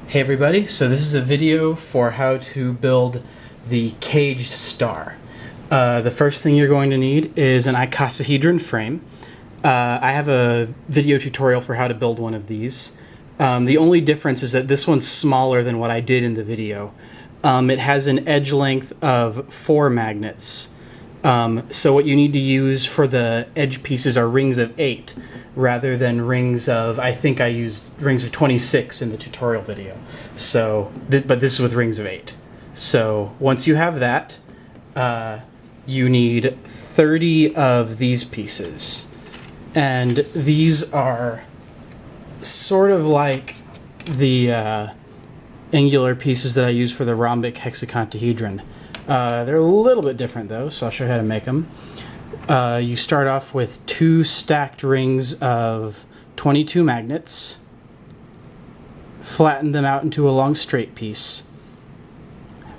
Hey everybody, so this is a video for how to build the caged star. The first thing you're going to need is an icosahedron frame. I have a video tutorial for how to build one of these. The only difference is that this one's smaller than what I did in the video. It has an edge length of 4 magnets. So what you need to use for the edge pieces are rings of 8 rather than rings of, I think I used rings of 26 in the tutorial video. So, but this is with rings of 8. So once you have that, you need 30 of these pieces. And these are sort of like the angular pieces that I use for the rhombic hexacantahedron. They're a little bit different though, so I'll show you how to make them. You start off with 2 stacked rings of 22 magnets, flatten them out into a long straight piece.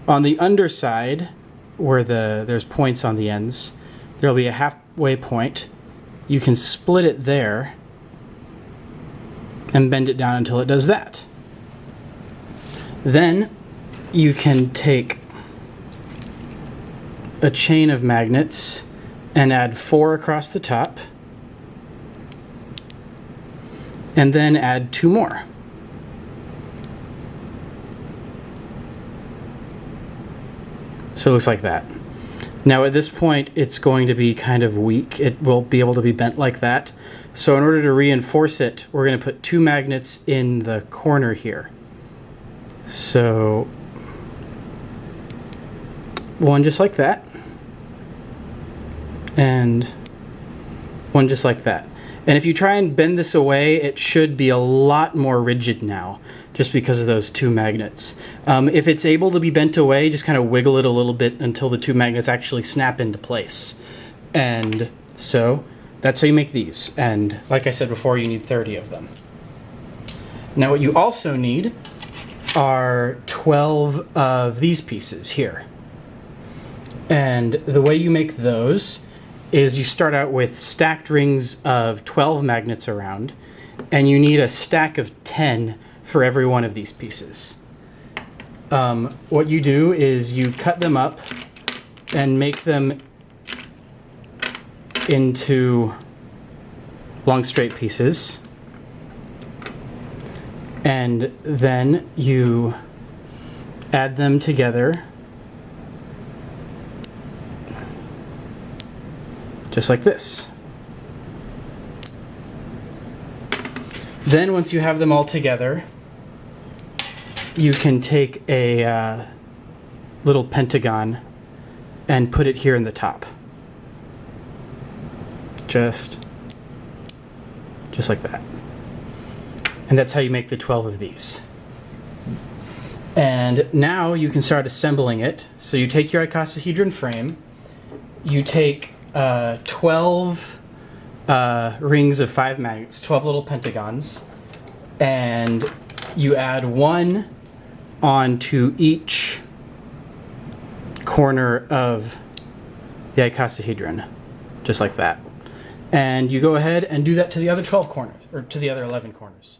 On the underside, where there's points on the ends, there'll be a halfway point. You can split it there and bend it down until it does that. Then you can take a chain of magnets and add 4 across the top, and then add 2 more. So it looks like that. Now at this point it's going to be kind of weak. It will be able to be bent like that. So in order to reinforce it, we're going to put 2 magnets in the corner here. So one just like that, and one just like that. And if you try and bend this away, it should be a lot more rigid now, just because of those 2 magnets. If it's able to be bent away, just kind of wiggle it a little bit until the 2 magnets actually snap into place. And so that's how you make these. And like I said before, you need 30 of them. Now what you also need are 12 of these pieces here. And the way you make those is you start out with stacked rings of 12 magnets around, and you need a stack of 10 for every one of these pieces. What you do is you cut them up and make them into long straight pieces, and then you add them together just like this. Then once you have them all together, you can take a little pentagon and put it here in the top. Just like that. And that's how you make the 12 of these. And now you can start assembling it. So you take your icosahedron frame, you take 12 rings of 5 magnets, 12 little pentagons, and you add 1 onto each corner of the icosahedron, just like that. And you go ahead and do that to the other 12 corners, or to the other 11 corners.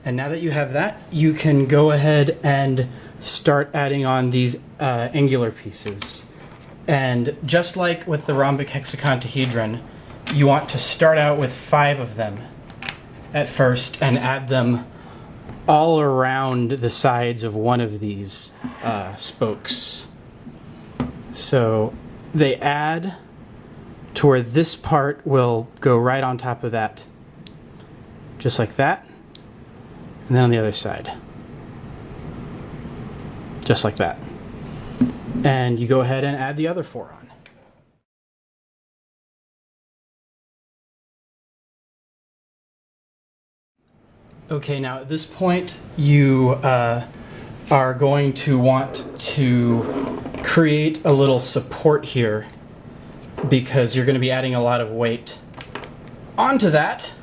And now that you have that, you can go ahead and start adding on these angular pieces. And just like with the rhombic hexacantahedron, you want to start out with 5 of them at first and add them all around the sides of one of these spokes. So they add to where this part will go right on top of that, just like that. And then on the other side, just like that. And you go ahead and add the other 4 on. Okay, now at this point you are going to want to create a little support here, because you're going to be adding a lot of weight onto that.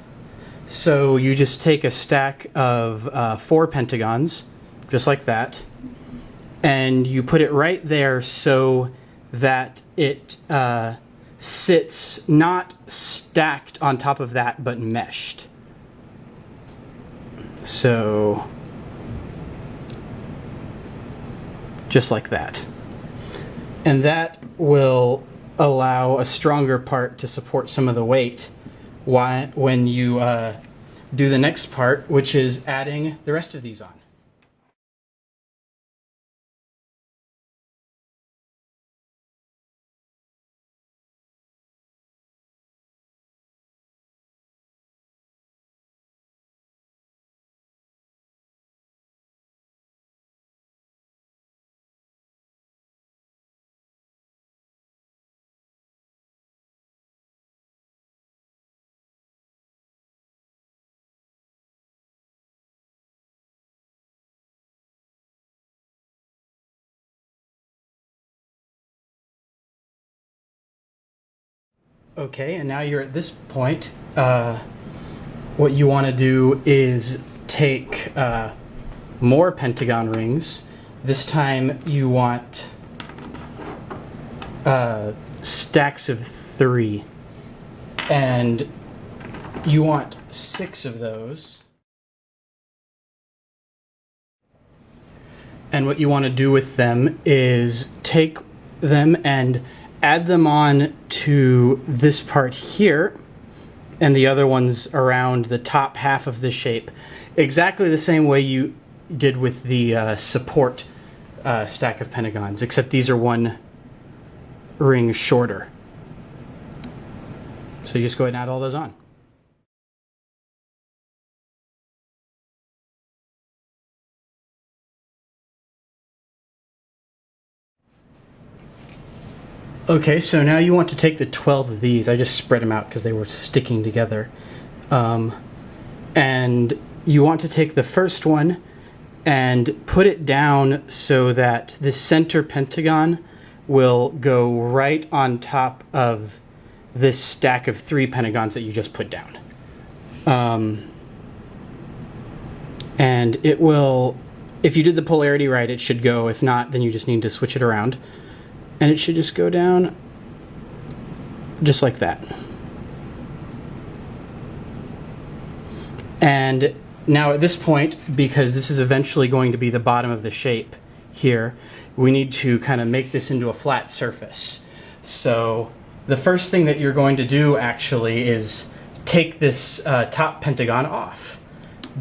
So you just take a stack of 4 pentagons, just like that, and you put it right there so that it sits not stacked on top of that, but meshed. So, just like that. And that will allow a stronger part to support some of the weight when you do the next part, which is adding the rest of these on. Okay, and now you're at this point. What you want to do is take more pentagon rings. This time you want stacks of 3, and you want 6 of those. And what you want to do with them is take them and add them on to this part here and the other ones around the top half of the shape, exactly the same way you did with the support stack of pentagons, except these are 1 ring shorter. So you just go ahead and add all those on. Okay, so now you want to take the 12 of these. I just spread them out because they were sticking together. And you want to take the first one and put it down so that the center pentagon will go right on top of this stack of 3 pentagons that you just put down. And it will, if you did the polarity right, it should go. If not, then you just need to switch it around. And it should just go down just like that. And now at this point, because this is eventually going to be the bottom of the shape here, we need to kind of make this into a flat surface. So the first thing that you're going to do actually is take this top pentagon off,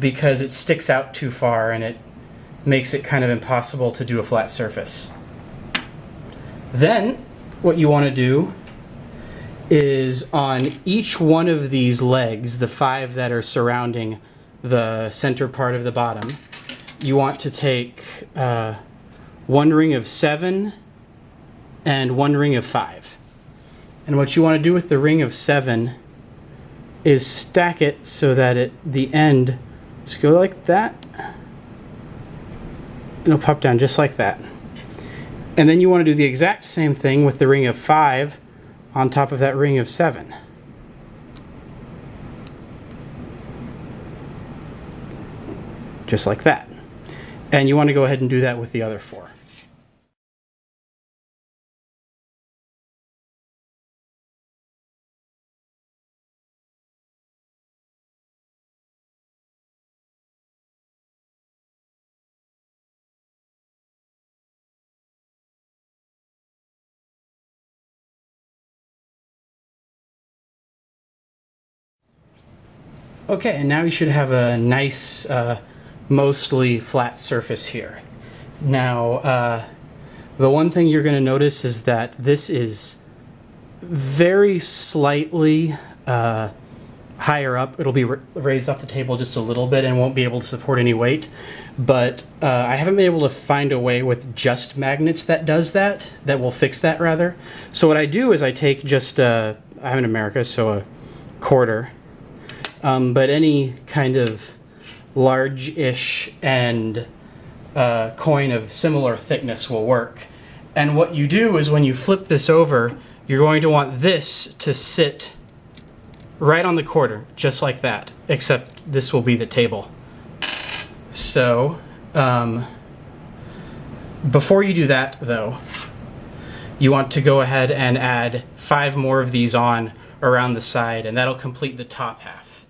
because it sticks out too far and it makes it kind of impossible to do a flat surface. Then what you want to do is on each one of these legs, the 5 that are surrounding the center part of the bottom, you want to take 1 ring of 7 and 1 ring of 5. And what you want to do with the ring of 7 is stack it so that at the end, just go like that. It'll pop down just like that. And then you want to do the exact same thing with the ring of 5 on top of that ring of 7. Just like that. And you want to go ahead and do that with the other 4. Okay, and now you should have a nice, mostly flat surface here. Now, the one thing you're going to notice is that this is very slightly higher up. It'll be raised off the table just a little bit and won't be able to support any weight. But I haven't been able to find a way with just magnets that does that, that will fix that rather. So what I do is I take just, I'm in America, so a quarter. But any kind of large-ish and coin of similar thickness will work. And what you do is when you flip this over, you're going to want this to sit right on the quarter, just like that, except this will be the table. So, before you do that, though, you want to go ahead and add 5 more of these on around the side, and that'll complete the top half.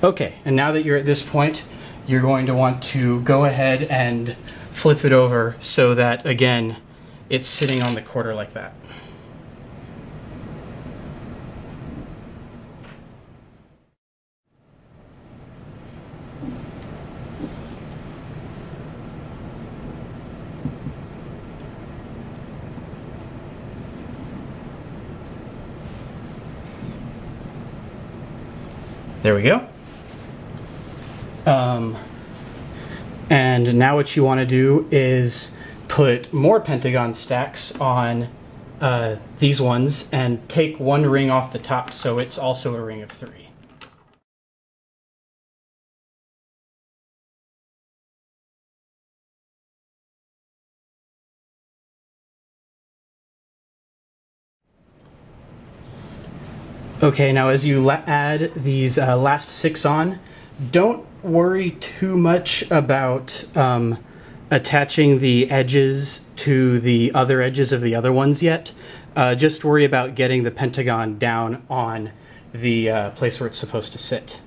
Okay, and now that you're at this point, you're going to want to go ahead and flip it over so that, again, it's sitting on the quarter like that. There we go. And now what you want to do is put more pentagon stacks on these ones and take one ring off the top so it's also a ring of 3. Okay, now as you add these last 6 on, don't worry too much about attaching the edges to the other edges of the other ones yet. Just worry about getting the pentagon down on the place where it's supposed to sit.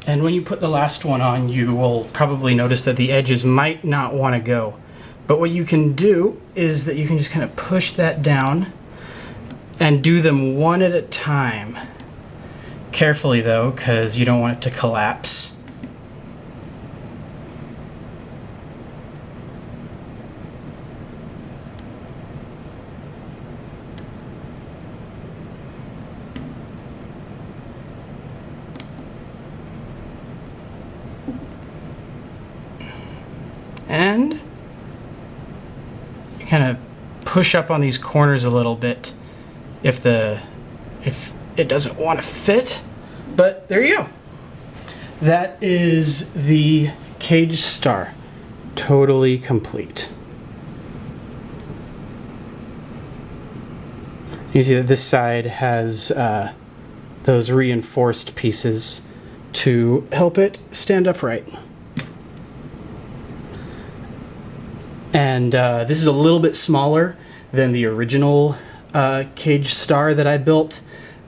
And when you put the last one on, you will probably notice that the edges might not want to go. But what you can do is that you can just kind of push that down and do them one at a time. Carefully though, because you don't want it to collapse. And you kind of push up on these corners a little bit if it doesn't want to fit, but there you go. That is the cage star, totally complete. You see that this side has those reinforced pieces to help it stand upright. And this is a little bit smaller than the original cage star that I built,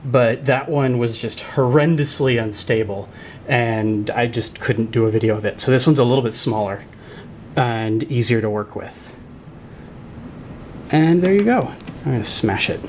but that one was just horrendously unstable, and I just couldn't do a video of it. So this one's a little bit smaller and easier to work with. And there you go. I'm going to smash it.